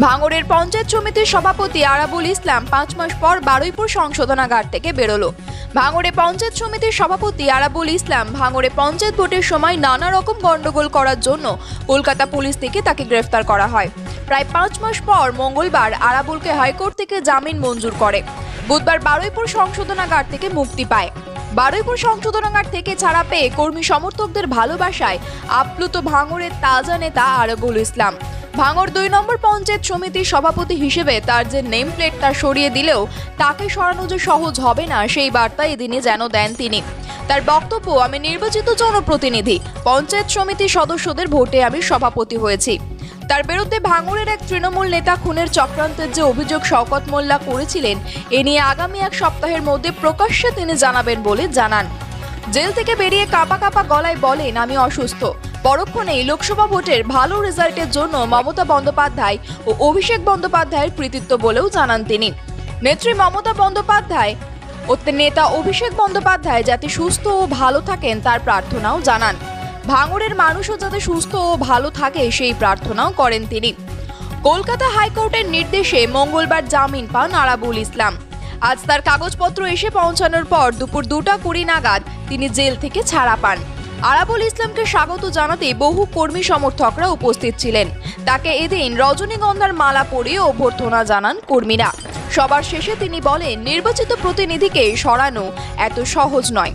ভাঙড়ের পঞ্চায়েত সমিতির সভাপতি আরাবুল ইসলাম 5 মাস পর বারুইপুর সংশোধনাগার থেকে বেরোলো। ভাঙড়ে পঞ্চায়েত সমিতির সভাপতি আরাবুল ইসলাম ভাঙড়ে পঞ্চায়েত ভোটের সময় নানা রকম গন্ডগোল করার জন্য কলকাতা পুলিশ থেকে তাকে গ্রেফতার করা হয়। প্রায় 5 মাস পর মঙ্গলবার আরাবুলকে হাইকোর্ট থেকে জামিন মঞ্জুর করে। বুধবার বারুইপুর সংশোধনাগার থেকে মুক্তি পায়। বারুইপুর সংশোধনাগার থেকে ছাড়া পেয়ে কর্মী সমর্থকদের ভালোবাসায় আপ্লুত ভাঙড়ের তাজা নেতা আরাবুল ইসলাম। ভাঙড় 2 নম্বর পঞ্চায়েত সমিতির সভাপতি হিসেবে তার যে নেম প্লেটটা সরিয়ে দিলেও তাকে সরানো যে সহজ হবে না সেই বার্তা এদিনে যেন দেন তিনি। তার বক্তব্য, আমি নির্বাচিত জনপ্রতিনিধি, পঞ্চায়েত সমিতির সদস্যদের ভোটে আমি সভাপতি হয়েছি। তার বিরুদ্ধে ভাঙড়ের এক তৃণমূল নেতা খুনের চক্রান্তের যে অভিযোগ শওকত মোল্লা করেছিলেন এ নিয়ে আগামী 1 সপ্তাহের মধ্যে প্রকাশ্যে তিনি জানাবেন বলে জানান। জেল থেকে বেরিয়ে কাঁপা কাঁপা গলায় বলেন, আমি অসুস্থ। পরক্ষণেই লোকসভা ভোটের ভালো রেজাল্টের জন্য মমতা বন্দ্যোপাধ্যায় ও অভিষেক বন্দ্যোপাধ্যায়ের কৃতিত্ব বলেও জানান তিনি। নেত্রী মমতা বন্দ্যোপাধ্যায় ও নেতা অভিষেক বন্দ্যোপাধ্যায় যাতে সুস্থ ও ভালো থাকেন তার প্রার্থনাও জানান। ভাঙড়ের মানুষও যাতে সুস্থ ও ভালো থাকে সেই প্রার্থনাও করেন তিনি। কলকাতা হাইকোর্টের নির্দেশে মঙ্গলবার জামিন পান আরাবুল ইসলাম। আজ তার কাগজপত্র এসে পৌঁছানোর পর দুপুর 2টা 20 নাগাদ তিনি জেল থেকে ছাড়া পান। আরাবুল ইসলামকে স্বাগত জানাতে বহু কর্মী সমর্থকরা উপস্থিত ছিলেন। তাকে এদিন রজনীগন্ধার মালা পরিয়ে অভ্যর্থনা জানান কর্মীরা। সবার শেষে তিনি বলেন, নির্বাচিত প্রতিনিধিকে সরানো এত সহজ নয়।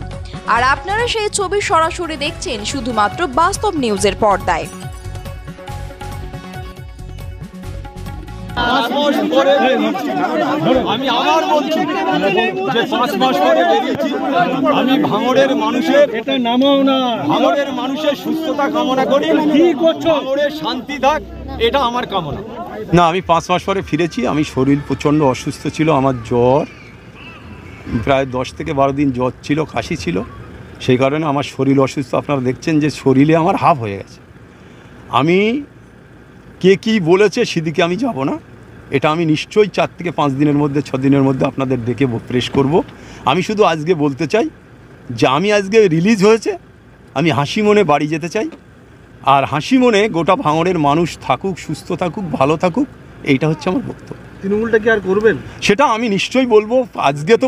আর আপনারা সেই ছবি সরাসরি দেখছেন শুধুমাত্র বাস্তব নিউজের পর্দায়। আমি আবার বলছি যে 5 মাস পরে বেরিয়েছি। আমি ভাঙড়ের মানুষের ভাঙড়ের মানুষের সুস্থতা কামনা করি। ভাঙড়ের শান্তি থাক, এটা আমার কামনা। না, আমি 5 মাস পরে ফিরেছি। আমি শরীর প্রচণ্ড অসুস্থ ছিল, আমার জ্বর প্রায় 10 থেকে 12 দিন জ্বর ছিল, কাশি ছিল, সেই কারণে আমার শরীর অসুস্থ। আপনারা দেখছেন যে শরীরে আমার হাফ হয়ে গেছে। আমি কে কী বলেছে সেদিকে আমি যাব না। এটা আমি নিশ্চয়ই 4 থেকে 5 দিনের মধ্যে 6 দিনের মধ্যে আপনাদের ডেকে প্রেস করব। আমি শুধু আজকে বলতে চাই যে আমি আজকে রিলিজ হয়েছে, আমি হাসি মনে বাড়ি যেতে চাই। আর হাসি মনে গোটা ভাঙড়ের মানুষ থাকুক, সুস্থ থাকুক, ভালো থাকুক, এইটা হচ্ছে আমার বক্তব্য। তৃণমূলটা কি আর করবেন সেটা আমি নিশ্চয়ই বলবো। আজকে তো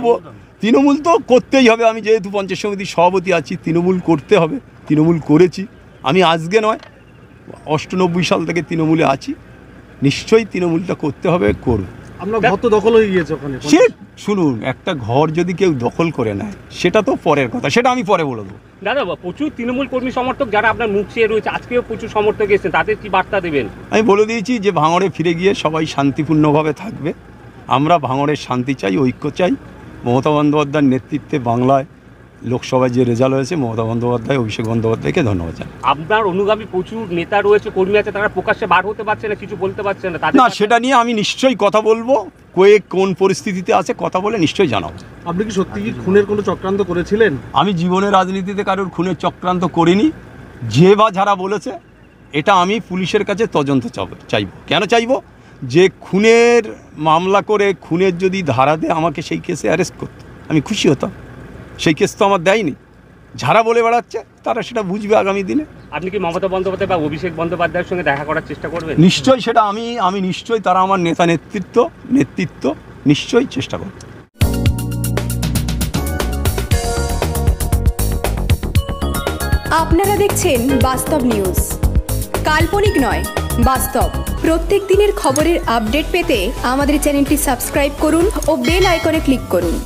তৃণমূল তো করতেই হবে। আমি যেহেতু পঞ্চায়েত সমিতির সভাপতি আছি, তৃণমূল করতে হবে। তৃণমূল করেছি, আমি আজকে নয় 98 সাল থেকে তৃণমূলে আছি। নিশ্চয়ই তৃণমূলটা করতে হবে, করব। আমরা ঘর তো দখল হয়ে গিয়েছে ওখানে। সে শুনুন, একটা ঘর যদি কেউ দখল করে নেয় সেটা তো পরের কথা, সেটা আমি পরে বলে দেবো। দাদা, প্রচুর তৃণমূল কর্মী সমর্থক যারা আপনার মুখ চেয়ে রয়েছে, আজকেও প্রচুর সমর্থক এসেছেন, তাদের কি বার্তা দেবেন? আমি বলে দিয়েছি যে ভাঙড়ে ফিরে গিয়ে সবাই শান্তিপূর্ণভাবে থাকবে। আমরা ভাঙড়ের শান্তি চাই, ঐক্য চাই। মমতা বন্দ্যোপাধ্যায়ের নেতৃত্বে বাংলায় লোকসভায় যে রেজাল্ট হয়েছে, মমতা বন্দ্যোপাধ্যায়, অভিষেক বন্দ্যোপাধ্যায়কে ধন্যবাদ জানাই। আপনার অনুগামী প্রচুর নেতা রয়েছে, কর্মী আছে, তারা প্রকাশ্যে বার হতে পারছে না, কিছু বলতে পারছে না। না, সেটা নিয়ে আমি নিশ্চয়ই কথা বলবো। কোন পরিস্থিতিতে আছে কথা বলে নিশ্চয়ই জানাবো। আপনি কি সত্যি কি খুনের কোনো চক্রান্ত করেছিলেন? আমি জীবনে রাজনীতিতে কারোর খুনের চক্রান্ত করিনি। যে বা যারা বলেছে, এটা আমি পুলিশের কাছে তদন্ত চাইব। কেন চাইব? যে খুনের মামলা করে খুনের যদি ধারা দেয় আমাকে সেই কেসে অ্যারেস্ট করতো, আমি খুশি হতাম। সেই কেস তো আমার দেয়নি। যারা বলে বেড়াচ্ছে তারা সেটা বুঝবে আগামী দিনে। আপনি কি মমতা বন্দ্যোপাধ্যায় বা অভিষেক বন্দ্যোপাধ্যায়ের সঙ্গে দেখা করার চেষ্টা করবেন? নিশ্চয়ই, সেটা আমি নিশ্চয়ই, তারা আমার নেতৃত্ব নিশ্চয়ই চেষ্টা করব। আপনারা দেখছেন বাস্তব নিউজ, কাল্পনিক নয়, বাস্তব। প্রত্যেক দিনের খবরের আপডেট পেতে আমাদের চ্যানেলটি সাবস্ক্রাইব করুন ও বেল আইকনে ক্লিক করুন।